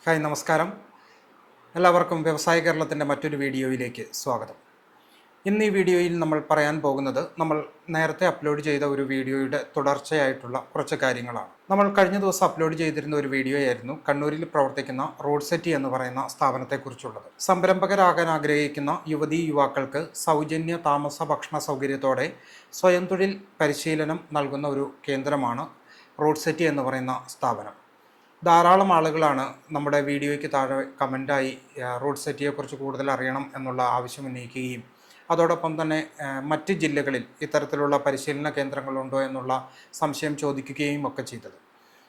Hi നമസ്കാരം. എല്ലാവർക്കും വ്യവസായ കേരളത്തിൻ്റെ മറ്റൊരു വീഡിയോയിലേക്ക് സ്വാഗതം. ഇന്ന് ഈ വീഡിയോയിൽ നമ്മൾ പറയാൻ പോകുന്നത് നമ്മൾ നേരത്തെ അപ്ലോഡ് ചെയ്ത ഒരു വീഡിയോയുടെ തുടർച്ചയായിട്ടുള്ള കുറച്ച് കാര്യങ്ങളാണ്. നമ്മൾ കഴിഞ്ഞ ദിവസം അപ്ലോഡ് ചെയ്തിരുന്ന ഒരു വീഡിയോയായിരുന്നു കണ്ണൂരിൽ പ്രവർത്തിക്കുന്ന റോഡ് സെറ്റി എന്ന് പറയുന്ന സ്ഥാപനത്തെക്കുറിച്ചുള്ളത്. സംരംഭകരാകാൻ ആഗ്രഹിക്കുന്ന യുവതീ യുവാക്കൾക്ക് സൗജന്യ താമസ ഭക്ഷണ സൗകര്യത്തോടെ സ്വയം തൊഴിൽ പരിശീലനം നൽകുന്ന ഒരു കേന്ദ്രമാണ് റോഡ് സെറ്റി എന്ന് പറയുന്ന സ്ഥാപനം. ധാരാളം ആളുകളാണ് നമ്മുടെ വീഡിയോയ്ക്ക് താഴെ കമൻറ്റായി റോഡ് സെറ്റിയെക്കുറിച്ച് കൂടുതൽ അറിയണം എന്നുള്ള ആവശ്യം ഉന്നയിക്കുകയും അതോടൊപ്പം തന്നെ മറ്റ് ജില്ലകളിൽ ഇത്തരത്തിലുള്ള പരിശീലന കേന്ദ്രങ്ങളുണ്ടോ എന്നുള്ള സംശയം ചോദിക്കുകയും ഒക്കെ ചെയ്തത്.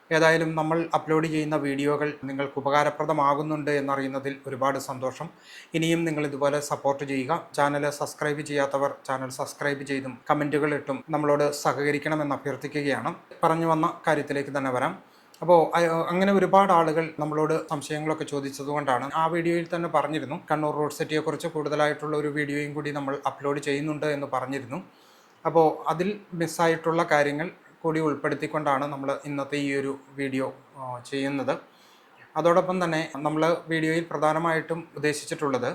ഏതായാലും നമ്മൾ അപ്ലോഡ് ചെയ്യുന്ന വീഡിയോകൾ നിങ്ങൾക്ക് ഉപകാരപ്രദമാകുന്നുണ്ട് എന്നറിയുന്നതിൽ ഒരുപാട് സന്തോഷം. ഇനിയും നിങ്ങൾ ഇതുപോലെ സപ്പോർട്ട് ചെയ്യുക. ചാനൽ സബ്സ്ക്രൈബ് ചെയ്യാത്തവർ ചാനൽ സബ്സ്ക്രൈബ് ചെയ്തും കമൻറ്റുകൾ ഇട്ടും നമ്മളോട് സഹകരിക്കണമെന്ന് അഭ്യർത്ഥിക്കുകയാണ്. പറഞ്ഞു വന്ന കാര്യത്തിലേക്ക് തന്നെ വരാം. അപ്പോൾ അങ്ങനെ ഒരുപാട് ആളുകൾ നമ്മളോട് സംശയങ്ങളൊക്കെ ചോദിച്ചതുകൊണ്ടാണ് ആ വീഡിയോയിൽ തന്നെ പറഞ്ഞിരുന്നു കണ്ണൂർ റോഡ് സെറ്റിയെക്കുറിച്ച് കൂടുതലായിട്ടുള്ള ഒരു വീഡിയോയും കൂടി നമ്മൾ അപ്ലോഡ് ചെയ്യുന്നുണ്ട് എന്ന് പറഞ്ഞിരുന്നു. അപ്പോൾ അതിൽ മിസ്സായിട്ടുള്ള കാര്യങ്ങൾ കൂടി ഉൾപ്പെടുത്തിക്കൊണ്ടാണ് നമ്മൾ ഇന്നത്തെ ഈ ഒരു വീഡിയോ ചെയ്യുന്നത്. അതോടൊപ്പം തന്നെ നമ്മൾ വീഡിയോയിൽ പ്രധാനമായിട്ടും ഉദ്ദേശിച്ചിട്ടുള്ളത്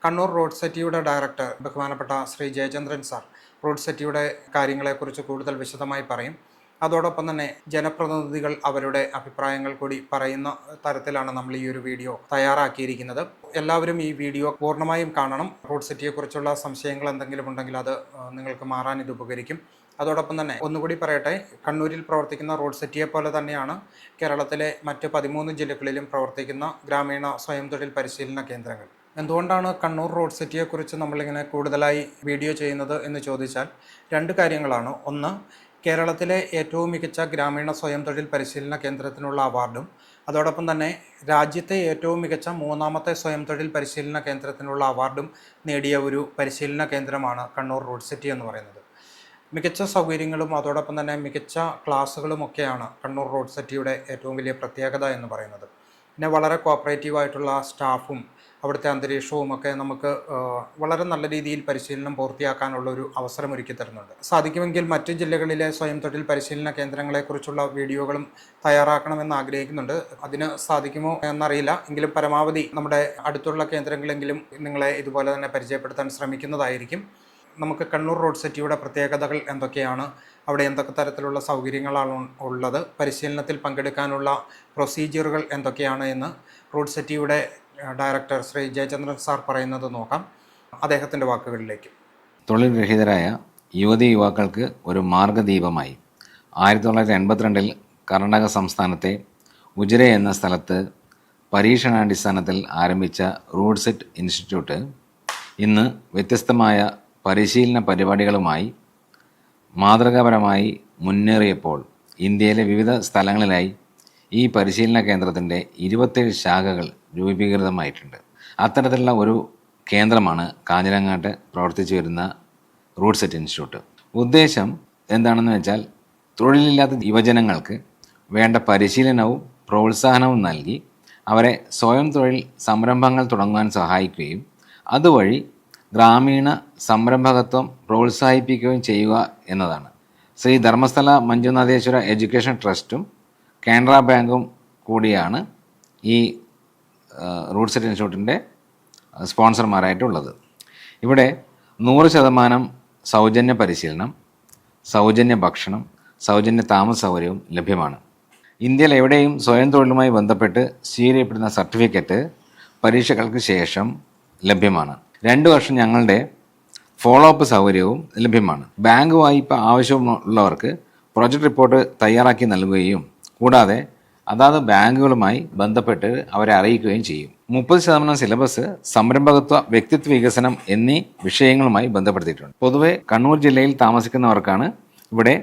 കണ്ണൂർ റോഡ് സെറ്റിയുടെ ഡയറക്ടർ ബഹുമാനപ്പെട്ട ശ്രീ ജയചന്ദ്രൻ സാർ റോഡ് സെറ്റിയുടെ കാര്യങ്ങളെക്കുറിച്ച് കൂടുതൽ വിശദമായി പറയും. അതോടൊപ്പം തന്നെ ജനപ്രതിനിധികൾ അവരുടെ അഭിപ്രായങ്ങൾ കൂടി പറയുന്ന തരത്തിലാണ് നമ്മൾ ഈ ഒരു വീഡിയോ തയ്യാറാക്കിയിരിക്കുന്നത്. എല്ലാവരും ഈ വീഡിയോ പൂർണ്ണമായും കാണണം. റോഡ് സെറ്റിയെക്കുറിച്ചുള്ള സംശയങ്ങൾ എന്തെങ്കിലും ഉണ്ടെങ്കിൽ അത് നിങ്ങൾക്ക് മാറാൻ ഇത് ഉപകരിക്കും. അതോടൊപ്പം തന്നെ ഒന്നുകൂടി പറയട്ടെ, കണ്ണൂരിൽ പ്രവർത്തിക്കുന്ന റോഡ് സെറ്റിയെ പോലെ തന്നെയാണ് കേരളത്തിലെ മറ്റ് 13 ജില്ലകളിലും പ്രവർത്തിക്കുന്ന ഗ്രാമീണ സ്വയം തൊഴിൽ പരിശീലന കേന്ദ്രങ്ങൾ. എന്തുകൊണ്ടാണ് കണ്ണൂർ റോഡ് സെറ്റിയെക്കുറിച്ച് നമ്മളിങ്ങനെ കൂടുതലായി വീഡിയോ ചെയ്യുന്നത് എന്ന് ചോദിച്ചാൽ രണ്ട് കാര്യങ്ങളാണ്. ഒന്ന്, കേരളത്തിലെ ഏറ്റവും മികച്ച ഗ്രാമീണ സ്വയം തൊഴിൽ പരിശീലന കേന്ദ്രത്തിനുള്ള അവാർഡും അതോടൊപ്പം തന്നെ രാജ്യത്തെ ഏറ്റവും മികച്ച 3ാമത്തെ സ്വയം തൊഴിൽ പരിശീലന കേന്ദ്രത്തിനുള്ള അവാർഡും നേടിയ ഒരു പരിശീലന കേന്ദ്രമാണ് കണ്ണൂർ റോഡ് സെറ്റി എന്ന് പറയുന്നത്. മികച്ച സൗകര്യങ്ങളും അതോടൊപ്പം തന്നെ മികച്ച ക്ലാസ്സുകളുമൊക്കെയാണ് കണ്ണൂർ റോഡ് സെറ്റിയുടെ ഏറ്റവും വലിയ പ്രത്യേകത എന്ന് പറയുന്നത്. പിന്നെ വളരെ കോപ്പറേറ്റീവായിട്ടുള്ള സ്റ്റാഫും അവിടുത്തെ അന്തരീക്ഷവും ഒക്കെ നമുക്ക് വളരെ നല്ല രീതിയിൽ പരിശീലനം പൂർത്തിയാക്കാനുള്ളൊരു അവസരം ഒരുക്കി തരുന്നുണ്ട്. സാധിക്കുമെങ്കിൽ മറ്റ് ജില്ലകളിലെ സ്വയം തൊഴിൽ പരിശീലന കേന്ദ്രങ്ങളെക്കുറിച്ചുള്ള വീഡിയോകളും തയ്യാറാക്കണമെന്ന് ആഗ്രഹിക്കുന്നുണ്ട്. അതിന് സാധിക്കുമോ എന്നറിയില്ല. എങ്കിലും പരമാവധി നമ്മുടെ അടുത്തുള്ള കേന്ദ്രങ്ങളെങ്കിലും നിങ്ങളെ ഇതുപോലെ തന്നെ പരിചയപ്പെടുത്താൻ ശ്രമിക്കുന്നതായിരിക്കും. നമുക്ക് കണ്ണൂർ റോഡ് സെറ്റിയുടെ പ്രത്യേകതകൾ എന്തൊക്കെയാണ്, അവിടെ എന്തൊക്കെ തരത്തിലുള്ള സൗകര്യങ്ങളാണ് ഉള്ളത്, പരിശീലനത്തിൽ പങ്കെടുക്കാനുള്ള പ്രൊസീജിയറുകൾ എന്തൊക്കെയാണ് എന്ന് റോഡ് സെറ്റിയുടെ ഡയറക്ടർ ശ്രീ ജയചന്ദ്രൻ സാർ പറയുന്നത് നോക്കാം. അദ്ദേഹത്തിൻ്റെ വാക്കുകളിലേക്ക്. തൊഴിൽ രഹിതരായ യുവതി യുവാക്കൾക്ക് ഒരു മാർഗദീപമായി 1982 കർണാടക സംസ്ഥാനത്തെ ഉജിരെ എന്ന സ്ഥലത്ത് പരീക്ഷണാടിസ്ഥാനത്തിൽ ആരംഭിച്ച റോഡ് സെറ്റ് ഇൻസ്റ്റിറ്റ്യൂട്ട് ഇന്ന് വ്യത്യസ്തമായ പരിശീലന പരിപാടികളുമായി മാതൃകാപരമായി മുന്നേറിയപ്പോൾ ഇന്ത്യയിലെ വിവിധ സ്ഥലങ്ങളിലായി ഈ പരിശീലന കേന്ദ്രത്തിൻ്റെ 27 ശാഖകൾ രൂപീകൃതമായിട്ടുണ്ട്. അത്തരത്തിലുള്ള ഒരു കേന്ദ്രമാണ് കാഞ്ഞിരങ്ങാട്ട് പ്രവർത്തിച്ചു വരുന്ന റോഡ് സെറ്റ് ഇൻസ്റ്റിറ്റ്യൂട്ട്. ഉദ്ദേശം എന്താണെന്ന് വെച്ചാൽ തൊഴിലില്ലാത്ത യുവജനങ്ങൾക്ക് വേണ്ട പരിശീലനവും പ്രോത്സാഹനവും നൽകി അവരെ സ്വയം തൊഴിൽ സംരംഭങ്ങൾ തുടങ്ങുവാൻ സഹായിക്കുകയും അതുവഴി ഗ്രാമീണ സംരംഭകത്വം പ്രോത്സാഹിപ്പിക്കുകയും ചെയ്യുക എന്നതാണ്. ശ്രീ ധർമ്മസ്ഥല മഞ്ജുനാഥേശ്വര എഡ്യൂക്കേഷൻ ട്രസ്റ്റും കാനറ ബാങ്കും കൂടിയാണ് ഈ റോഡ് സെറ്റ് ഇൻസ്റ്റിറ്റ്യൂട്ടിൻ്റെ സ്പോൺസർമാരായിട്ടുള്ളത്. ഇവിടെ 100% സൗജന്യ പരിശീലനം, സൗജന്യ ഭക്ഷണം, സൗജന്യ താമസ സൗകര്യവും ലഭ്യമാണ്. ഇന്ത്യയിൽ എവിടെയും സ്വയം തൊഴിലുമായി ബന്ധപ്പെട്ട് സ്വീകരിക്കപ്പെടുന്ന സർട്ടിഫിക്കറ്റ് പരീക്ഷകൾക്ക് ശേഷം ലഭ്യമാണ്. 2 വർഷം ഞങ്ങളുടെ ഫോളോ അപ്പ് സൗകര്യവും ലഭ്യമാണ്. ബാങ്ക് വായ്പ ആവശ്യമുള്ളവർക്ക് പ്രൊജക്ട് റിപ്പോർട്ട് തയ്യാറാക്കി നൽകുകയും കൂടാതെ അതാത് ബാങ്കുകളുമായി ബന്ധപ്പെട്ട് അവരെ അറിയിക്കുകയും ചെയ്യും. 30% സിലബസ് സംരംഭകത്വ, വ്യക്തിത്വ വികസനം എന്നീ വിഷയങ്ങളുമായി ബന്ധപ്പെടുത്തിയിട്ടുണ്ട്. പൊതുവെ കണ്ണൂർ ജില്ലയിൽ താമസിക്കുന്നവർക്കാണ് ഇവിടെ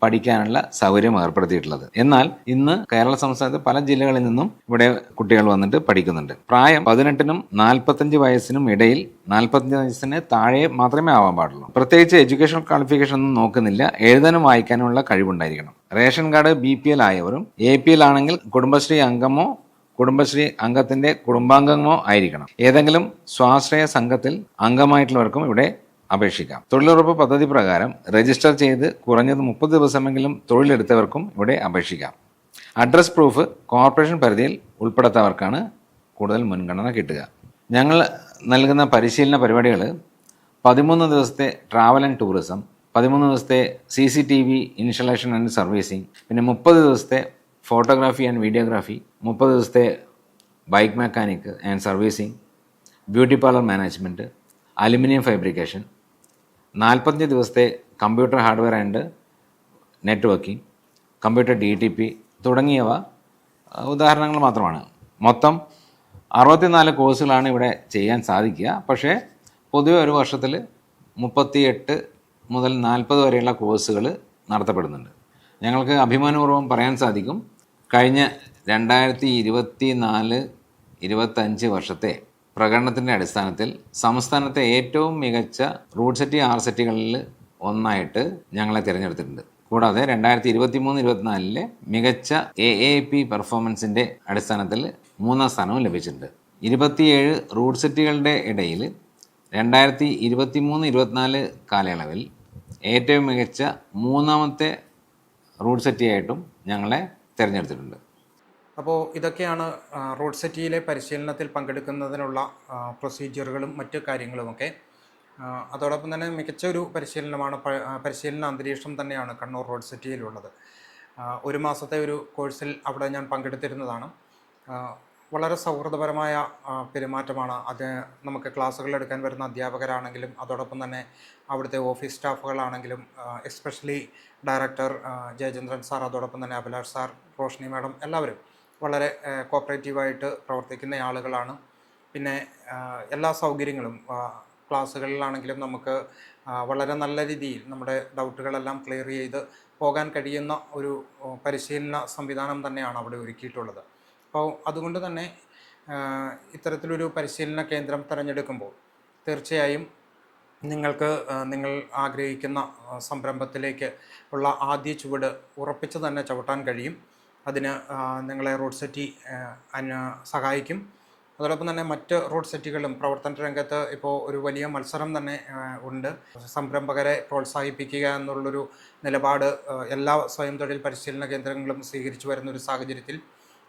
പഠിക്കാനുള്ള സൗകര്യം ഏർപ്പെടുത്തിയിട്ടുള്ളത്. എന്നാൽ ഇന്ന് കേരള സംസ്ഥാനത്ത് പല ജില്ലകളിൽ നിന്നും ഇവിടെ കുട്ടികൾ വന്നിട്ട് പഠിക്കുന്നുണ്ട്. പ്രായം 18നും 45 വയസ്സിനും ഇടയിൽ, 45 വയസ്സിന് താഴെ മാത്രമേ ആവാൻ പാടുള്ളൂ. പ്രത്യേകിച്ച് എഡ്യൂക്കേഷൻ ക്വാളിഫിക്കേഷൻ ഒന്നും നോക്കുന്നില്ല. എഴുതാനും വായിക്കാനുമുള്ള കഴിവുണ്ടായിരിക്കണം. റേഷൻ കാർഡ് BPL ആയവരും APL ആണെങ്കിൽ കുടുംബശ്രീ അംഗമോ കുടുംബശ്രീ അംഗത്തിന്റെ കുടുംബാംഗമോ ആയിരിക്കണം. ഏതെങ്കിലും സ്വാശ്രയ സംഘത്തിൽ അംഗമായിട്ടുള്ളവർക്കും ഇവിടെ അപേക്ഷിക്കാം. തൊഴിലുറപ്പ് പദ്ധതി പ്രകാരം രജിസ്റ്റർ ചെയ്ത് കുറഞ്ഞത് 30 ദിവസമെങ്കിലും തൊഴിലെടുത്തവർക്കും ഇവിടെ അപേക്ഷിക്കാം. അഡ്രസ് പ്രൂഫ് കോർപ്പറേഷൻ പരിധിയിൽ ഉൾപ്പെടാത്തവർക്കാണ് കൂടുതൽ മുൻഗണന കിട്ടുക. ഞങ്ങൾ നൽകുന്ന പരിശീലന പരിപാടികൾ 13 ദിവസത്തെ ട്രാവൽ ആൻഡ് ടൂറിസം, 13 ദിവസത്തെ CCTV ഇൻസ്റ്റലേഷൻ ആൻഡ് സർവീസിങ്, പിന്നെ 30 ദിവസത്തെ ഫോട്ടോഗ്രാഫി ആൻഡ് വീഡിയോഗ്രാഫി, 30 ദിവസത്തെ bike mechanic and servicing, beauty parlour management, aluminium fabrication, 45 ദിവസത്തെ computer hardware and networking, computer DTP തുടങ്ങിയവ ഉദാഹരണങ്ങൾ മാത്രമാണ്. മൊത്തം 64 കോഴ്സുകളാണ് ഇവിടെ ചെയ്യാൻ സാധിക്കുക. പക്ഷേ പൊതുവെ ഒരു വർഷത്തിൽ 38 മുതൽ 40 വരെയുള്ള കോഴ്സുകൾ നടത്തപ്പെടുന്നുണ്ട്. ഞങ്ങൾക്ക് അഭിമാനപൂർവ്വം പറയാൻ സാധിക്കും, കഴിഞ്ഞ 2024-25 വർഷത്തെ പ്രകടനത്തിൻ്റെ അടിസ്ഥാനത്തിൽ സംസ്ഥാനത്തെ ഏറ്റവും മികച്ച റൂട്ട് സെറ്റി RSETകളിൽ ഒന്നായിട്ട് ഞങ്ങളെ തിരഞ്ഞെടുത്തിട്ടുണ്ട്. കൂടാതെ 2023-24 മികച്ച AAP പെർഫോമൻസിൻ്റെ അടിസ്ഥാനത്തിൽ 3ാം സ്ഥാനവും ലഭിച്ചിട്ടുണ്ട്. 27 റൂട്ട് സെറ്റുകളുടെ ഇടയിൽ 2023-24 കാലയളവിൽ ഏറ്റവും മികച്ച 3ാമത്തെ റൂട്ട് സെറ്റിയായിട്ടും ഞങ്ങളെ തിരഞ്ഞെടുത്തിട്ടുണ്ട്. അപ്പോൾ ഇതൊക്കെയാണ് റോഡ് സെറ്റിയിലെ പരിശീലനത്തിൽ പങ്കെടുക്കുന്നതിനുള്ള പ്രൊസീജിയറുകളും മറ്റു കാര്യങ്ങളുമൊക്കെ. അതോടൊപ്പം തന്നെ മികച്ച ഒരു പരിശീലന അന്തരീക്ഷം തന്നെയാണ് കണ്ണൂർ റോഡ് സെറ്റിയിലുള്ളത്. 1 മാസത്തെ ഒരു കോഴ്സിൽ അവിടെ ഞാൻ പങ്കെടുത്തിരുന്നതാണ്. വളരെ സൗഹൃദപരമായ പെരുമാറ്റമാണ്. അത് നമുക്ക് ക്ലാസ്സുകൾ എടുക്കാൻ വരുന്ന അധ്യാപകരാണെങ്കിലും അതോടൊപ്പം തന്നെ അവിടുത്തെ ഓഫീസ് സ്റ്റാഫുകളാണെങ്കിലും, എസ്പെഷ്യലി ഡയറക്ടർ ജയചന്ദ്രൻ സാർ, അതോടൊപ്പം തന്നെ അഭിലാഷ് സാർ, റോഷ്നി മാഡം, എല്ലാവരും വളരെ കോപ്പറേറ്റീവായിട്ട് പ്രവർത്തിക്കുന്ന ആളുകളാണ്. പിന്നെ എല്ലാ സൗകര്യങ്ങളും ക്ലാസ്സുകളിലാണെങ്കിലും നമുക്ക് വളരെ നല്ല രീതിയിൽ നമ്മുടെ ഡൗട്ടുകളെല്ലാം ക്ലിയർ ചെയ്ത് പോകാൻ കഴിയുന്ന ഒരു പരിശീലന സംവിധാനം തന്നെയാണ് അവിടെ ഒരുക്കിയിട്ടുള്ളത്. അപ്പോൾ അതുകൊണ്ട് തന്നെ ഇത്തരത്തിലൊരു പരിശീലന കേന്ദ്രം തിരഞ്ഞെടുക്കുമ്പോൾ തീർച്ചയായും നിങ്ങൾക്ക് നിങ്ങൾ ആഗ്രഹിക്കുന്ന സംരംഭത്തിലേക്ക് ഉള്ള ആദ്യ ചുവട് ഉറപ്പിച്ച് തന്നെ ചവിട്ടാൻ കഴിയും. അതിന് നിങ്ങളെ റോഡ് സെറ്റി സഹായിക്കും. അതോടൊപ്പം തന്നെ മറ്റ് റോഡ് സെറ്റികളും പ്രവർത്തന രംഗത്ത് ഇപ്പോൾ ഒരു വലിയ മത്സരം തന്നെ ഉണ്ട്. സംരംഭകരെ പ്രോത്സാഹിപ്പിക്കുക എന്നുള്ളൊരു നിലപാട് എല്ലാ സ്വയം തൊഴിൽ പരിശീലന കേന്ദ്രങ്ങളും സ്വീകരിച്ചു വരുന്നൊരു സാഹചര്യത്തിൽ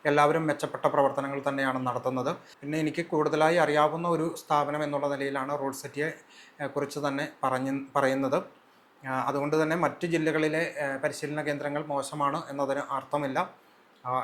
എല്ലാവരും മെച്ചപ്പെട്ട പ്രവർത്തനങ്ങൾ തന്നെയാണ് നടത്തുന്നത്. പിന്നെ എനിക്ക് കൂടുതലായി അറിയാവുന്ന ഒരു സ്ഥാപനം എന്നുള്ള നിലയിലാണ് റോഡ് സെറ്റിയെ കുറിച്ച് തന്നെ പറയുന്നത്. അതുകൊണ്ട് തന്നെ മറ്റ് ജില്ലകളിലെ പരിശീലന കേന്ദ്രങ്ങൾ മോശമാണ് എന്നതിന് അർത്ഥമില്ല.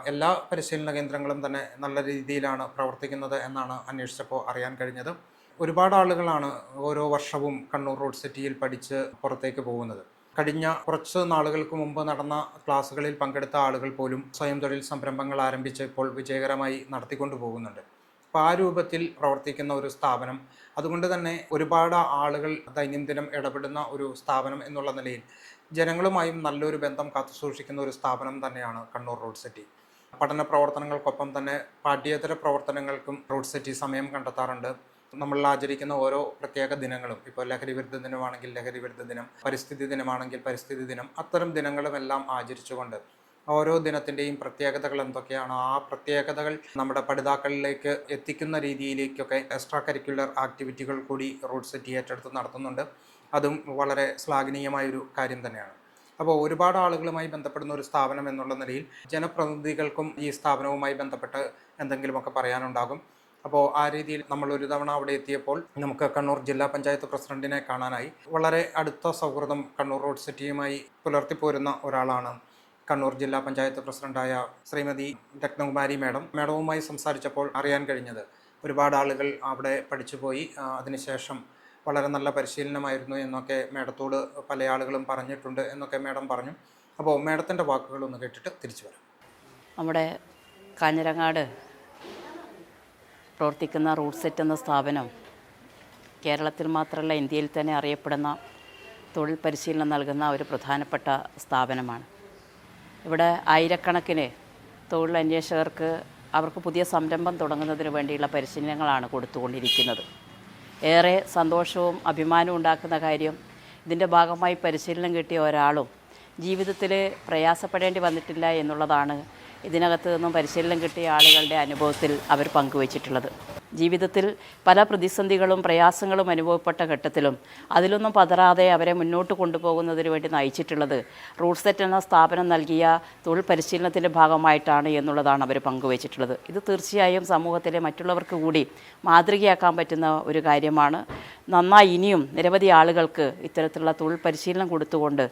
എല്ലാ പരിശീലന കേന്ദ്രങ്ങളും തന്നെ നല്ല രീതിയിലാണ് പ്രവർത്തിക്കുന്നത് എന്നാണ് അന്വേഷിച്ചപ്പോൾ അറിയാൻ കഴിഞ്ഞത്. ഒരുപാട് ആളുകളാണ് ഓരോ വർഷവും കണ്ണൂർ റോഡ് സെറ്റിയിൽ പഠിച്ച് പുറത്തേക്ക് പോകുന്നത്. കഴിഞ്ഞ കുറച്ച് നാളുകൾക്ക് മുമ്പ് നടന്ന ക്ലാസ്സുകളിൽ പങ്കെടുത്ത ആളുകൾ പോലും സ്വയം തൊഴിൽ സംരംഭങ്ങൾ ആരംഭിച്ച് ഇപ്പോൾ വിജയകരമായി നടത്തിക്കൊണ്ടു പോകുന്നുണ്ട്. അപ്പോൾ ആ രൂപത്തിൽ പ്രവർത്തിക്കുന്ന ഒരു സ്ഥാപനം, അതുകൊണ്ട് തന്നെ ഒരുപാട് ആളുകൾ ദൈനംദിനം ഇടപെടുന്ന ഒരു സ്ഥാപനം എന്നുള്ള നിലയിൽ ജനങ്ങളുമായും നല്ലൊരു ബന്ധം കാത്തുസൂക്ഷിക്കുന്ന ഒരു സ്ഥാപനം തന്നെയാണ് കണ്ണൂർ റോഡ് സെറ്റി. പഠന പ്രവർത്തനങ്ങൾക്കൊപ്പം തന്നെ പാഠ്യേതര പ്രവർത്തനങ്ങൾക്കും റോഡ് സെറ്റി സമയം കണ്ടെത്താറുണ്ട്. നമ്മൾ ആചരിക്കുന്ന ഓരോ പ്രത്യേക ദിനങ്ങളും, ഇപ്പോൾ ലഹരി വിരുദ്ധ ദിനമാണെങ്കിൽ ലഹരി വിരുദ്ധ ദിനം, പരിസ്ഥിതി ദിനമാണെങ്കിൽ പരിസ്ഥിതി ദിനം, അത്തരം ദിനങ്ങളുമെല്ലാം ആചരിച്ചുകൊണ്ട് ഓരോ ദിനത്തിൻ്റെയും പ്രത്യേകതകൾ എന്തൊക്കെയാണോ ആ പ്രത്യേകതകൾ നമ്മുടെ പഠിതാക്കളിലേക്ക് എത്തിക്കുന്ന രീതിയിലേക്കൊക്കെ എക്സ്ട്രാ കരിക്കുലർ ആക്ടിവിറ്റികൾ കൂടി റോഡ് സെറ്റി ഏറ്റെടുത്ത് നടത്തുന്നുണ്ട്. അതും വളരെ ശ്ലാഘനീയമായൊരു കാര്യം തന്നെയാണ്. അപ്പോൾ ഒരുപാട് ആളുകളുമായി ബന്ധപ്പെടുന്ന ഒരു സ്ഥാപനം എന്നുള്ള നിലയിൽ ജനപ്രതിനിധികൾക്കും ഈ സ്ഥാപനവുമായി ബന്ധപ്പെട്ട് എന്തെങ്കിലുമൊക്കെ പറയാനുണ്ടാകും. അപ്പോൾ ആ രീതിയിൽ നമ്മൾ ഒരു തവണ അവിടെ എത്തിയപ്പോൾ നമുക്ക് കണ്ണൂർ ജില്ലാ പഞ്ചായത്ത് പ്രസിഡന്റിനെ കാണാനായി. വളരെ അടുത്ത സൗഹൃദം കണ്ണൂർ റോഡ് സിറ്റിയുമായി പുലർത്തിപ്പോരുന്ന ഒരാളാണ് കണ്ണൂർ ജില്ലാ പഞ്ചായത്ത് പ്രസിഡന്റായ ശ്രീമതി രത്നകുമാരി മാഡവുമായി സംസാരിച്ചപ്പോൾ അറിയാൻ കഴിഞ്ഞത് ഒരുപാട് ആളുകൾ അവിടെ പഠിച്ചുപോയി. അതിനുശേഷം വളരെ നല്ല പരിശീലനമായിരുന്നു എന്നൊക്കെ മാഡത്തോട് പല ആളുകളും പറഞ്ഞിട്ടുണ്ട് എന്നൊക്കെ മാഡം പറഞ്ഞു. അപ്പോൾ മാഡത്തിൻ്റെ വാക്കുകളൊന്ന് കേട്ടിട്ട് തിരിച്ചു വരാം. നമ്മുടെ കാഞ്ഞിരങ്ങാട് പ്രവർത്തിക്കുന്ന റൂട്ട് സെറ്റ് എന്ന സ്ഥാപനം കേരളത്തിൽ മാത്രമല്ല ഇന്ത്യയിൽ തന്നെ അറിയപ്പെടുന്ന തൊഴിൽ പരിശീലനം നൽകുന്ന ഒരു പ്രധാനപ്പെട്ട സ്ഥാപനമാണ്. ഇവിടെ ആയിരക്കണക്കിന് തൊഴിലന്വേഷകർക്ക് അവർക്ക് പുതിയ സംരംഭം തുടങ്ങുന്നതിന് വേണ്ടിയുള്ള പരിശീലനങ്ങളാണ് കൊടുത്തുകൊണ്ടിരിക്കുന്നത്. ഏറെ സന്തോഷവും അഭിമാനവും ഉണ്ടാക്കുന്ന കാര്യം, ഇതിൻ്റെ ഭാഗമായി പരിശീലനം കിട്ടിയ ഒരാളും ജീവിതത്തിൽ പ്രയാസപ്പെടേണ്ടി വന്നിട്ടില്ല എന്നുള്ളതാണ് ഇതിനകത്ത് നിന്നും പരിശീലനം കിട്ടിയ ആളുകളുടെ അനുഭവത്തിൽ അവർ പങ്കുവച്ചിട്ടുള്ളത്. ജീവിതത്തിൽ പല പ്രതിസന്ധികളും പ്രയാസങ്ങളും അനുഭവപ്പെട്ട ഘട്ടത്തിലും അതിലൊന്നും പതറാതെ അവരെ മുന്നോട്ട് കൊണ്ടുപോകുന്നതിന് വേണ്ടി നയിച്ചിട്ടുള്ളത് റൂട്ട് സെറ്റ് എന്ന സ്ഥാപനം നൽകിയ തൊഴിൽ പരിശീലനത്തിൻ്റെ ഭാഗമായിട്ടാണ് എന്നുള്ളതാണ് അവർ പങ്കുവച്ചിട്ടുള്ളത്. ഇത് തീർച്ചയായും സമൂഹത്തിലെ മറ്റുള്ളവർക്ക് കൂടി മാതൃകയാക്കാൻ പറ്റുന്ന ഒരു കാര്യമാണ്. നന്നായി ഇനിയും നിരവധി ആളുകൾക്ക് ഇത്തരത്തിലുള്ള തൊഴിൽ പരിശീലനം കൊടുത്തുകൊണ്ട്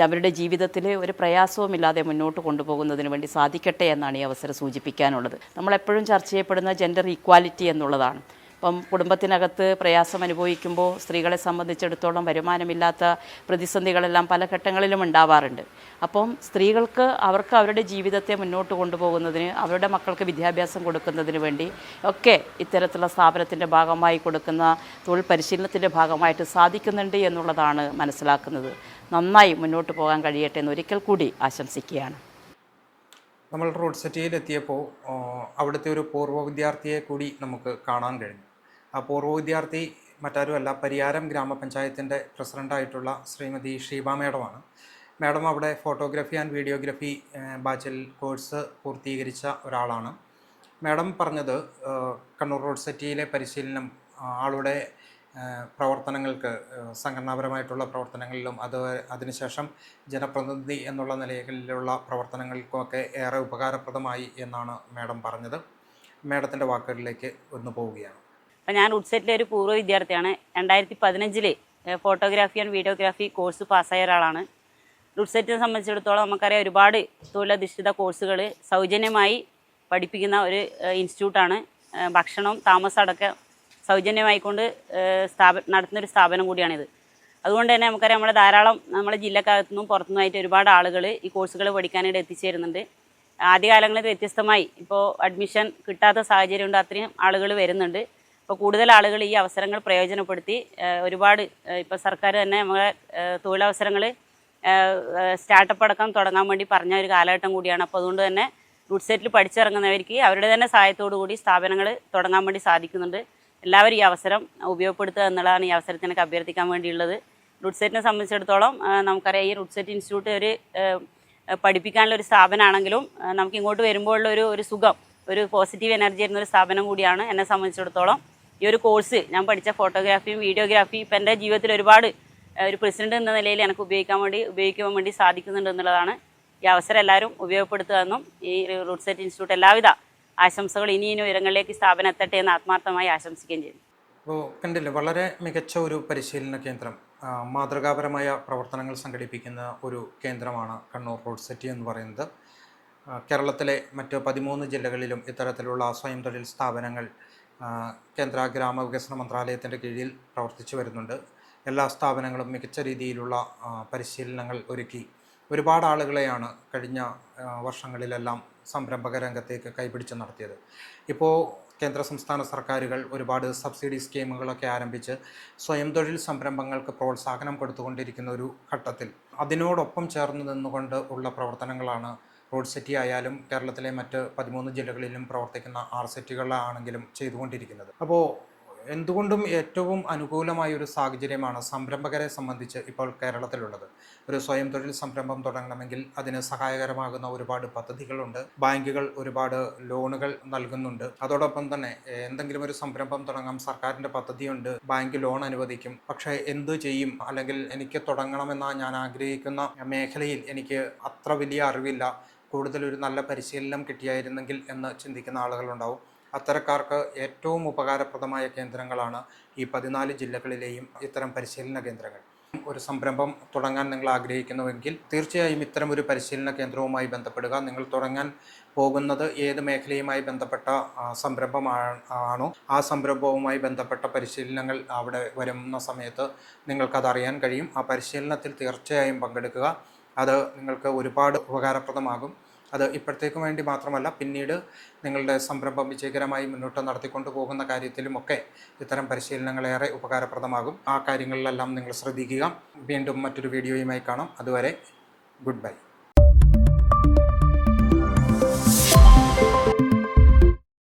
അവരുടെ ജീവിതത്തിൽ ഒരു പ്രയാസവുമില്ലാതെ മുന്നോട്ട് കൊണ്ടുപോകുന്നതിന് വേണ്ടി സാധിക്കട്ടെ എന്നാണ് ഈ അവസരം സൂചിപ്പിക്കാനുള്ളത്. നമ്മളെപ്പോഴും ചർച്ച ചെയ്യപ്പെടുന്ന ജെൻഡർ ഈക്വാലിറ്റി എന്നുള്ളതാണ്. ഇപ്പം കുടുംബത്തിനകത്ത് പ്രയാസം അനുഭവിക്കുമ്പോൾ സ്ത്രീകളെ സംബന്ധിച്ചിടത്തോളം വരുമാനമില്ലാത്ത പ്രതിസന്ധികളെല്ലാം പല ഘട്ടങ്ങളിലും ഉണ്ടാവാറുണ്ട്. അപ്പം സ്ത്രീകൾക്ക് അവർക്ക് അവരുടെ ജീവിതത്തെ മുന്നോട്ട് കൊണ്ടുപോകുന്നതിന്, അവരുടെ മക്കൾക്ക് വിദ്യാഭ്യാസം കൊടുക്കുന്നതിന് വേണ്ടി ഒക്കെ ഇത്തരത്തിലുള്ള സ്ഥാപനത്തിൻ്റെ ഭാഗമായി കൊടുക്കുന്ന തൊഴിൽ പരിശീലനത്തിൻ്റെ ഭാഗമായിട്ട് സാധിക്കുന്നുണ്ട് എന്നുള്ളതാണ് മനസ്സിലാക്കുന്നത്. നന്നായി മുന്നോട്ട് പോകാൻ കഴിയട്ടെ എന്ന് ഒരിക്കൽ കൂടി ആശംസിക്കുകയാണ്. നമ്മൾ റോഡ് സെറ്റിയിലെത്തിയപ്പോൾ അവിടുത്തെ ഒരു പൂർവ്വ വിദ്യാർത്ഥിയെ കൂടി നമുക്ക് കാണാൻ കഴിഞ്ഞു. ആ പൂർവ്വ വിദ്യാർത്ഥി മറ്റാരുമല്ല, പരിയാരം ഗ്രാമപഞ്ചായത്തിൻ്റെ പ്രസിഡൻ്റായിട്ടുള്ള ശ്രീമതി ഷീബ മേഡമാണ്. മേഡം അവിടെ ഫോട്ടോഗ്രാഫി ആൻഡ് വീഡിയോഗ്രാഫി ബാച്ചിൽ കോഴ്സ് പൂർത്തീകരിച്ച ഒരാളാണ്. മേഡം പറഞ്ഞത് കണ്ണൂർ റോഡ് സെറ്റിയിലെ പരിശീലനം ആളുടെ പ്രവർത്തനങ്ങൾക്ക്, സംഘടനാപരമായിട്ടുള്ള പ്രവർത്തനങ്ങളിലും അതിനുശേഷം ജനപ്രതിനിധി എന്നുള്ള നിലയിലുള്ള പ്രവർത്തനങ്ങൾക്കുമൊക്കെ ഏറെ ഉപകാരപ്രദമായി എന്നാണ് മേഡം പറഞ്ഞത്. മേഡത്തിൻ്റെ വാക്കുകളിലേക്ക് ഒന്ന് പോവുകയാണ്. അപ്പോൾ ഞാൻ റൂട്ട് സെറ്റിലെ ഒരു പൂർവ്വ വിദ്യാർത്ഥിയാണ്. 2015 ഫോട്ടോഗ്രാഫി ആൻഡ് വീഡിയോഗ്രാഫി കോഴ്സ് പാസ്സായ ഒരാളാണ്. റൂട്ട് സെറ്റിനെ സംബന്ധിച്ചിടത്തോളം നമുക്കറിയാം, ഒരുപാട് തൊഴിലധിഷ്ഠിത കോഴ്സുകൾ സൗജന്യമായി പഠിപ്പിക്കുന്ന ഒരു ഇൻസ്റ്റിറ്റ്യൂട്ടാണ്. ഭക്ഷണം, താമസം അടക്കം സൗജന്യമായിക്കൊണ്ട് നടത്തുന്നൊരു സ്ഥാപനം കൂടിയാണിത്. അതുകൊണ്ട് തന്നെ നമുക്കറിയാം, നമ്മുടെ ജില്ലക്കകത്തു നിന്നും പുറത്തുനിന്നുമായിട്ട് ഒരുപാട് ആളുകൾ ഈ കോഴ്സുകൾ പഠിക്കാനായിട്ട് എത്തിച്ചേരുന്നുണ്ട്. ആദ്യകാലങ്ങളിൽ വ്യത്യസ്തമായി ഇപ്പോൾ അഡ്മിഷൻ കിട്ടാത്ത സാഹചര്യമുണ്ട്, അത്രയും ആളുകൾ വരുന്നുണ്ട്. അപ്പോൾ കൂടുതൽ ആളുകൾ ഈ അവസരങ്ങൾ പ്രയോജനപ്പെടുത്തി ഒരുപാട് ഇപ്പോൾ സർക്കാർ തന്നെ നമ്മളെ തൊഴിലവസരങ്ങൾ സ്റ്റാർട്ടപ്പ് അടക്കം തുടങ്ങാൻ വേണ്ടി പറഞ്ഞ ഒരു കാലഘട്ടം കൂടിയാണ്. അപ്പോൾ അതുകൊണ്ട് തന്നെ റൂട്ട് സെറ്റിൽ പഠിച്ചിറങ്ങുന്നവർക്ക് അവരുടെ തന്നെ സഹായത്തോടു കൂടി സ്ഥാപനങ്ങൾ തുടങ്ങാൻ വേണ്ടി സാധിക്കുന്നുണ്ട്. എല്ലാവരും ഈ അവസരം ഉപയോഗപ്പെടുത്തുക എന്നുള്ളതാണ് ഈ അവസരത്തിനൊക്കെ അഭ്യർത്ഥിക്കാൻ വേണ്ടിയുള്ളത്. റൂട്ട് സെറ്റിനെ സംബന്ധിച്ചിടത്തോളം നമുക്കറിയാം, ഈ റൂട്ട് സെറ്റ് ഇൻസ്റ്റിറ്റ്യൂട്ട് ഒരു പഠിപ്പിക്കാനുള്ള ഒരു സ്ഥാപനമാണെങ്കിലും നമുക്ക് ഇങ്ങോട്ട് വരുമ്പോഴുള്ള ഒരു സുഖം, ഒരു പോസിറ്റീവ് എനർജി തരുന്നൊരു സ്ഥാപനം കൂടിയാണ്. എന്നെ സംബന്ധിച്ചിടത്തോളം ഈ ഒരു കോഴ്സ് ഞാൻ പഠിച്ച ഫോട്ടോഗ്രാഫിയും വീഡിയോഗ്രാഫിയും ഇപ്പം എൻ്റെ ജീവിതത്തിൽ ഒരുപാട് ഒരു പ്രസിഡന്റ് എന്ന നിലയിൽ എനിക്ക് ഉപയോഗിക്കാൻ വേണ്ടി സാധിക്കുന്നുണ്ട് എന്നുള്ളതാണ്. ഈ അവസരം എല്ലാവരും ഉപയോഗപ്പെടുത്തുക എന്നും ഈ റൂട്ട് സെറ്റ് ഇൻസ്റ്റിറ്റ്യൂട്ട് എല്ലാവിധ ആശംസകൾ ഇനിയും ഉയരങ്ങളിലേക്ക് സ്ഥാപനം എത്തട്ടെ എന്ന് ആത്മാർത്ഥമായി ആശംസിക്കുകയും ചെയ്യുന്നു. അപ്പോൾ കണ്ടില്ലേ, വളരെ മികച്ച ഒരു പരിശീലന കേന്ദ്രം, മാതൃകാപരമായ പ്രവർത്തനങ്ങൾ സംഘടിപ്പിക്കുന്ന ഒരു കേന്ദ്രമാണ് കണ്ണൂർ റോഡ് സെറ്റി എന്ന് പറയുന്നത്. കേരളത്തിലെ മറ്റ് 13 ജില്ലകളിലും ഇത്തരത്തിലുള്ള സ്വയം തൊഴിൽ സ്ഥാപനങ്ങൾ കേന്ദ്ര ഗ്രാമവികസന മന്ത്രാലയത്തിൻ്റെ കീഴിൽ പ്രവർത്തിച്ചു വരുന്നുണ്ട്. എല്ലാ സ്ഥാപനങ്ങളും മികച്ച രീതിയിലുള്ള പരിശീലനങ്ങൾ ഒരുക്കി ഒരുപാട് ആളുകളെയാണ് കഴിഞ്ഞ വർഷങ്ങളിലെല്ലാം സംരംഭക രംഗത്തേക്ക് കൈപിടിച്ച് നടത്തിയത്. ഇപ്പോൾ കേന്ദ്ര സംസ്ഥാന സർക്കാരുകൾ ഒരുപാട് സബ്സിഡി സ്കീമുകളൊക്കെ ആരംഭിച്ച് സ്വയം തൊഴിൽ സംരംഭങ്ങൾക്ക് പ്രോത്സാഹനം കൊടുത്തുകൊണ്ടിരിക്കുന്ന ഒരു ഘട്ടത്തിൽ അതിനോടൊപ്പം ചേർന്ന് നിന്നുകൊണ്ട് ഉള്ള പ്രവർത്തനങ്ങളാണ് റോഡ് സെറ്റി ആയാലും കേരളത്തിലെ മറ്റ് 13 ജില്ലകളിലും പ്രവർത്തിക്കുന്ന RSETകളാണെങ്കിലും ചെയ്തുകൊണ്ടിരിക്കുന്നത്. അപ്പോൾ എന്തുകൊണ്ടും ഏറ്റവും അനുകൂലമായൊരു സാഹചര്യമാണ് സംരംഭകരെ സംബന്ധിച്ച് ഇപ്പോൾ കേരളത്തിലുള്ളത്. ഒരു സ്വയം തൊഴിൽ സംരംഭം തുടങ്ങണമെങ്കിൽ അതിന് സഹായകരമാകുന്ന ഒരുപാട് പദ്ധതികളുണ്ട്. ബാങ്കുകൾ ഒരുപാട് ലോണുകൾ നൽകുന്നുണ്ട്. അതോടൊപ്പം തന്നെ എന്തെങ്കിലും ഒരു സംരംഭം തുടങ്ങാൻ സർക്കാരിൻ്റെ പദ്ധതിയുണ്ട്, ബാങ്ക് ലോൺ അനുവദിക്കും. പക്ഷേ എന്തു ചെയ്യും, അല്ലെങ്കിൽ എനിക്ക് തുടങ്ങണമെന്ന ഞാൻ ആഗ്രഹിക്കുന്ന മേഖലയിൽ എനിക്ക് അത്ര വലിയ അറിവില്ല, കൂടുതലൊരു നല്ല പരിശീലനം കിട്ടിയായിരുന്നെങ്കിൽ എന്ന് ചിന്തിക്കുന്ന ആളുകളുണ്ടാവും. അത്തരക്കാർക്ക് ഏറ്റവും ഉപകാരപ്രദമായ കേന്ദ്രങ്ങളാണ് ഈ 14 ജില്ലകളിലെയും ഇത്തരം പരിശീലന കേന്ദ്രങ്ങൾ. ഒരു സംരംഭം തുടങ്ങാൻ നിങ്ങൾ ആഗ്രഹിക്കുന്നുവെങ്കിൽ തീർച്ചയായും ഇത്തരം ഒരു പരിശീലന കേന്ദ്രവുമായി ബന്ധപ്പെടുക. നിങ്ങൾ തുടങ്ങാൻ പോകുന്നത് ഏത് മേഖലയുമായി ബന്ധപ്പെട്ട സംരംഭമാണോ ആ സംരംഭവുമായി ബന്ധപ്പെട്ട പരിശീലനങ്ങൾ അവിടെ വരുന്ന സമയത്ത് നിങ്ങൾക്കതറിയാൻ കഴിയും. ആ പരിശീലനത്തിൽ തീർച്ചയായും പങ്കെടുക്കുക. അത് നിങ്ങൾക്ക് ഒരുപാട് ഉപകാരപ്രദമാകും. അത് ഇപ്പോഴത്തേക്കും വേണ്ടി മാത്രമല്ല, പിന്നീട് നിങ്ങളുടെ സംരംഭം വിജയകരമായി മുന്നോട്ട് നടത്തിക്കൊണ്ടു പോകുന്ന കാര്യത്തിലുമൊക്കെ ഇത്തരം പരിശീലനങ്ങൾ ഏറെ ഉപകാരപ്രദമാകും. ആ കാര്യങ്ങളിലെല്ലാം നിങ്ങൾ ശ്രദ്ധിക്കുക. വീണ്ടും മറ്റൊരു വീഡിയോയുമായി കാണാം. അതുവരെ ഗുഡ് ബൈ.